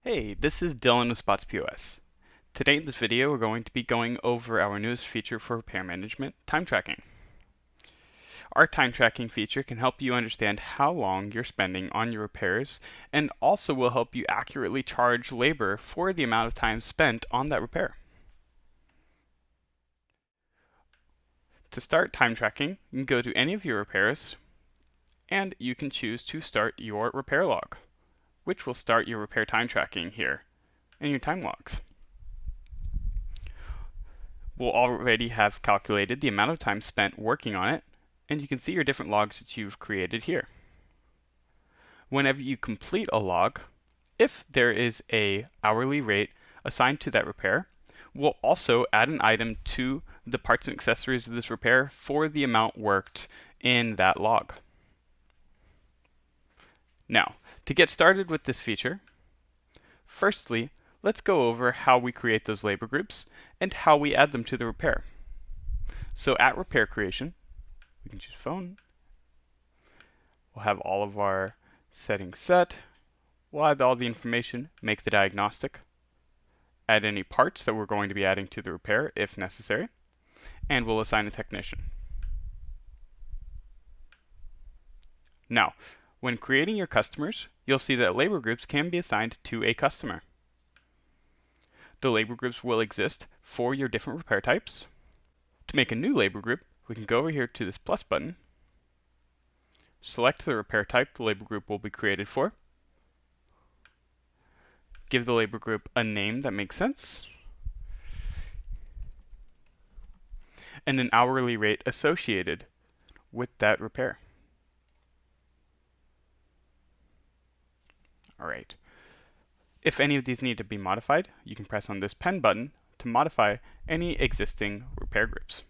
Hey, this is Dylan with SpotsPOS. Today in this video, we're going to be going over our newest feature for repair management, time tracking. Our time tracking feature can help you understand how long you're spending on your repairs and also will help you accurately charge labor for the amount of time spent on that repair. To start time tracking, you can go to any of your repairs and you can choose to start your repair log, which will start your repair time tracking here in your time logs. We'll already have calculated the amount of time spent working on it, and you can see your different logs that you've created here. Whenever you complete a log, if there is a hourly rate assigned to that repair, we'll also add an item to the parts and accessories of this repair for the amount worked in that log. Now, to get started with this feature, firstly, let's go over how we create those labor groups and how we add them to the repair. So at repair creation, we can choose phone. We'll have all of our settings set. We'll add all the information, make the diagnostic, add any parts that we're going to be adding to the repair if necessary, and we'll assign a technician. Now, when creating your customers, you'll see that labor groups can be assigned to a customer. The labor groups will exist for your different repair types. To make a new labor group, we can go over here to this plus button, select the repair type the labor group will be created for, give the labor group a name that makes sense, and an hourly rate associated with that repair. Alright. If any of these need to be modified, you can press on this pen button to modify any existing repair groups.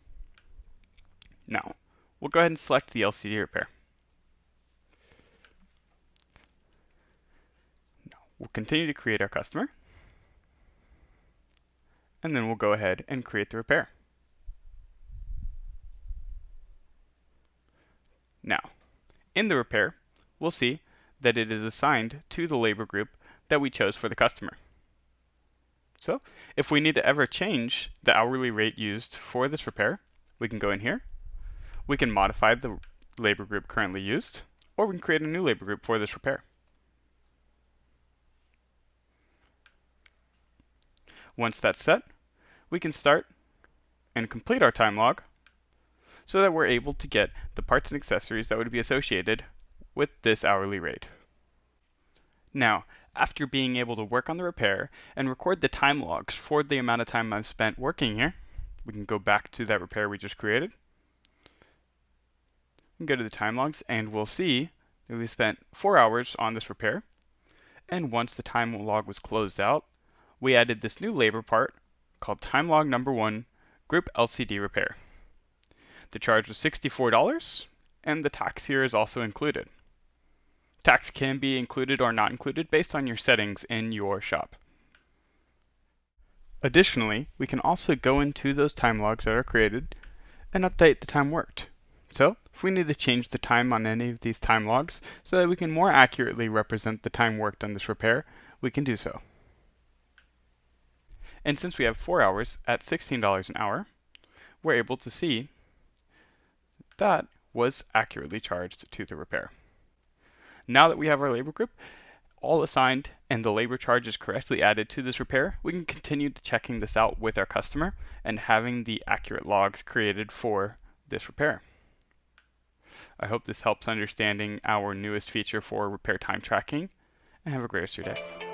Now, we'll go ahead and select the LCD repair. Now, we'll continue to create our customer, and then we'll go ahead and create the repair. Now, in the repair, we'll see that it is assigned to the labor group that we chose for the customer. So, if we need to ever change the hourly rate used for this repair, we can go in here, we can modify the labor group currently used, or we can create a new labor group for this repair. Once that's set, we can start and complete our time log so that we're able to get the parts and accessories that would be associated with this hourly rate. Now, after being able to work on the repair and record the time logs for the amount of time I've spent working here, we can go back to that repair we just created. We can go to the time logs and we'll see that we spent 4 hours on this repair. And once the time log was closed out, we added this new labor part called time log number 1 group LCD repair. The charge was $64 and the tax here is also included. Tax can be included or not included based on your settings in your shop. Additionally, we can also go into those time logs that are created and update the time worked. So, if we need to change the time on any of these time logs so that we can more accurately represent the time worked on this repair, we can do so. And since we have 4 hours at $16 an hour, we're able to see that was accurately charged to the repair. Now that we have our labor group all assigned and the labor charge is correctly added to this repair, we can continue to checking this out with our customer and having the accurate logs created for this repair. I hope this helps understanding our newest feature for repair time tracking, and have a great rest of your day.